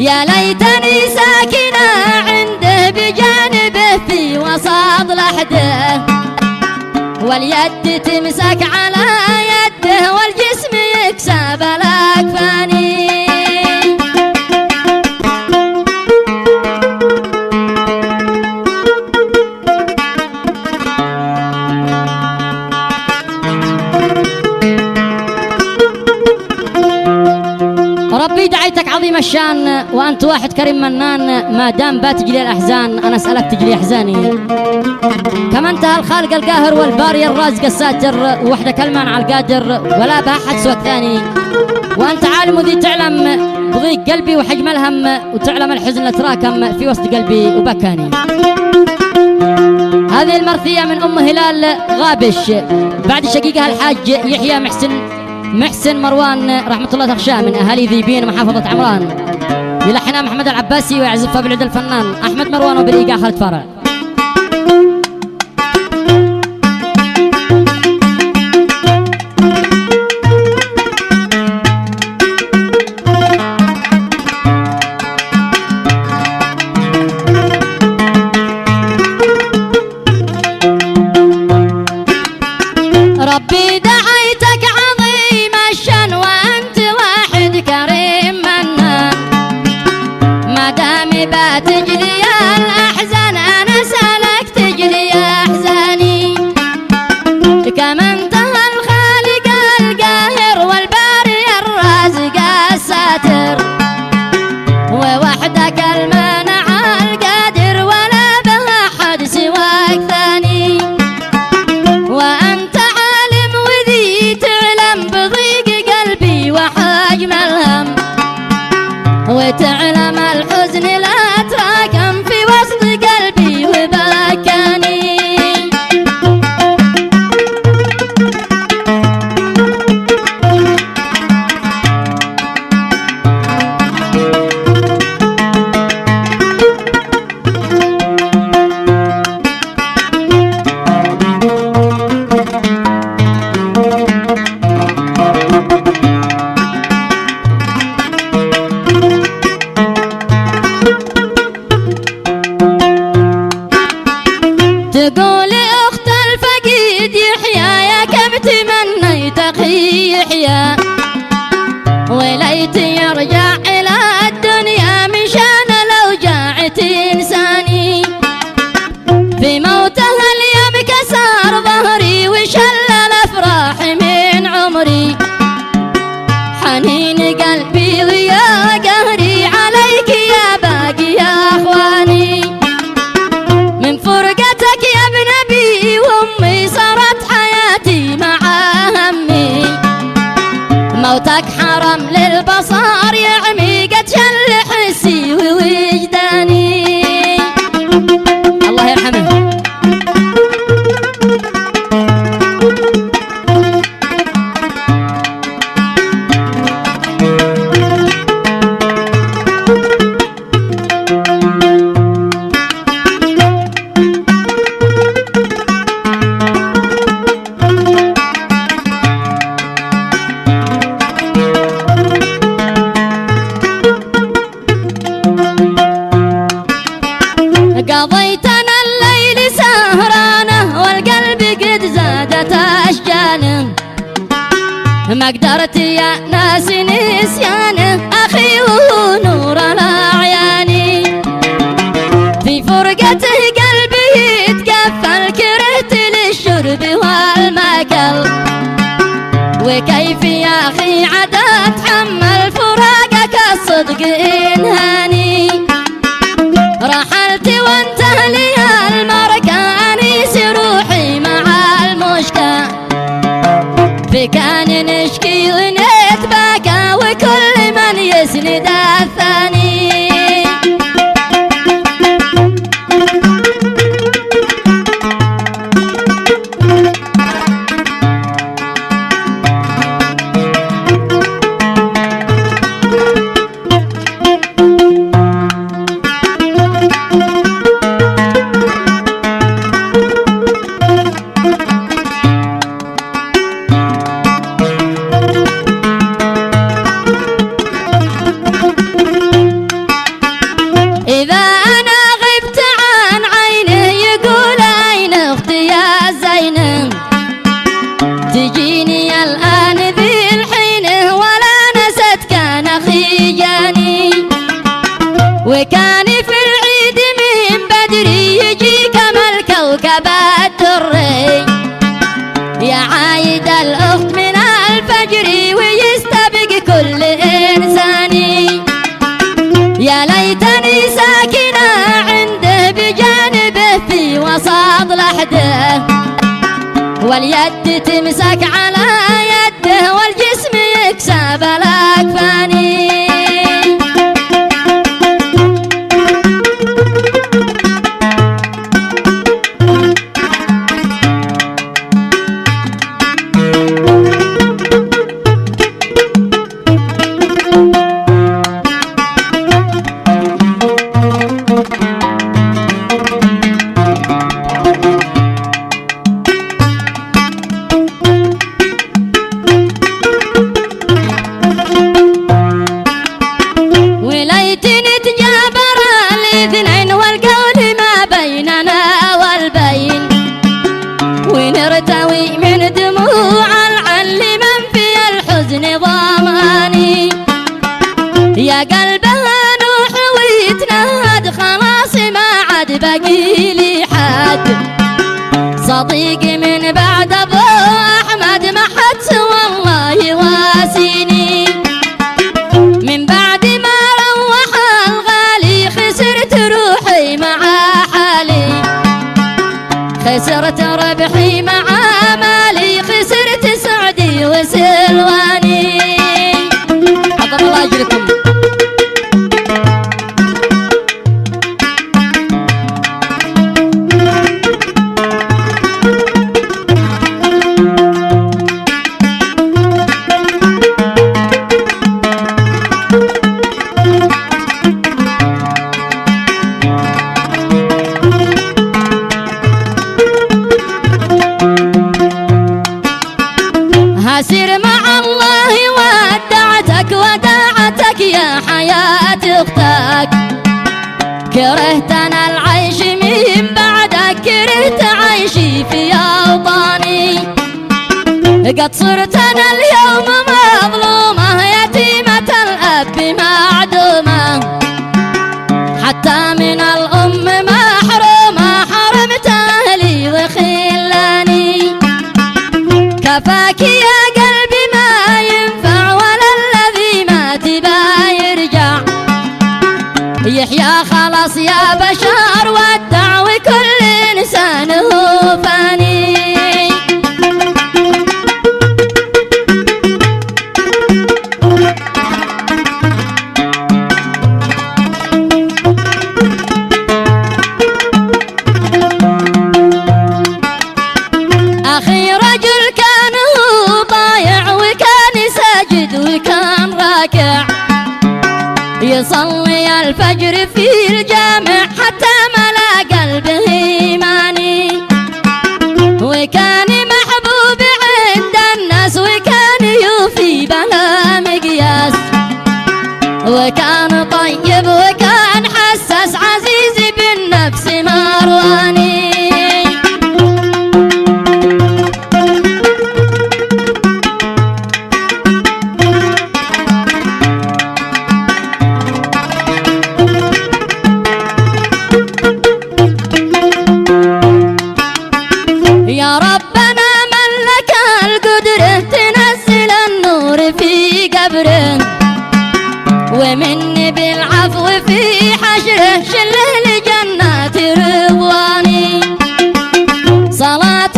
يا ليتني ساكنة عنده بجانبه في وسط لحده، واليد تمسك على يده والجسم يكسب الأكفاني. ربي دعيتك عظيم الشان وأنت واحد كريم منان، ما دام بات تجلي الأحزان أنا أسألك تجلي أحزاني. كما انتهى الخالق القاهر والباري الرازق الساتر، وحدك المانع على القادر ولا بأحد سوى الثاني. وأنت عالم وذي تعلم بضيق قلبي وحجم الهم، وتعلم الحزن اللي تراكم في وسط قلبي وبكاني. هذه المرثية من أم هلال غابش بعد شقيقها الحاج يحيى محسن مروان رحمة الله تخشاه من أهالي ذيبين محافظة عمران. يلحنها محمد العباسي ويعزفها بالعود الفنان أحمد مروان وبالإيقاع خالد فارع. ربي دعيتك عظيم الشان وأنت واحد كريم منان، ما دام بتجلي الأحزان أنا سألك تجلي أحزاني. كما انتهى الخالق القاهر والباري الرازق الساتر، ووحدك المانع القادر ولا به أحد سواك ثاني. وأنت عالم وذي تعلم بضيق قلبي وحجم الهم، وتعلم الحزن لا تراكم في وسط قلبي وبكاني. تقولي أخت الفقيد يحيى يا كم تمنيت أخي يحيى، وليت يرجع إلى الدنيا مشان لو جاعت إنساني. في موتها اليوم كسر ظهري وشل الأفراح من عمري، حنين قلبي ويا قهري عليك يا باقي يا أخواني. من فرقتك يا ابن أبي وأمي صارت حياتي مع همي، موتك حرم للبصر يعمي قد شل حسي ووجداني. الله يرحمه. قضيتنا الليل سهرانه والقلب قد زادت أشجانه، ما قدرت يا ناس نسيانه أخي وهو نور الأعياني. في فرقته قلبي يتقفل كرهت للشرب والماكل، وكيف يا أخي عاد أتحمل فراقك الصدق إنهاني. رحلت وانتهى لي المركة أنيس روحي مع المشكى، فكان نشكي ونتباكى وكل من يسند الثاني. وكان في العيد من بدري يجي كما الكوكب الدري، يا عايد الأخت من الفجر ويستبق كل إنساني، يا ليتني ساكنة عنده بجانبه في وسط لحده، واليد تمسك على يده والجسم يكسب الأكفاني. ونرتوي من دموع العل من في الحزن ضماني، يا قلبها نوح ويتنهد خلاص ما عاد باقي لي حد، صديقي من بعد ابو احمد ما حد سوى الله يواسيني، من بعد ما روح الغالي خسرت روحي مع حالي، خسرت ربحي مع مالي، خسرت سعدي وسلواني. عظم الله اجركم. هسير مع الله ودعتك يا حياة اختك، كرهت انا العيش من بعدك، كرهت عيشي في اوطاني، قد صرت انا اليوم مظلومة يتيمة الاب معدومة، حتى من الام محرومة، حرمت اهلي وخلاني، كفاك يا قلبي ما ينفع ولا الذي مات با يرجع، يحيى خلاص يا بشر ودع وكل انسان هو فاني. اخي رجل كان هو ضايع وكان ساجد وكان راكع، يصلي الفجر في الجامع حتى ملا قلبه ايماني، وكان محبوب عند الناس وكان يوفي بلا مقياس، وكان طيب وكان حساس عزيز بالنفس مرواني. يا ربنا من لك القدرة تنزل النور في قبره، ومن بالعفو في حشره شله لجنات رضواني، صلاة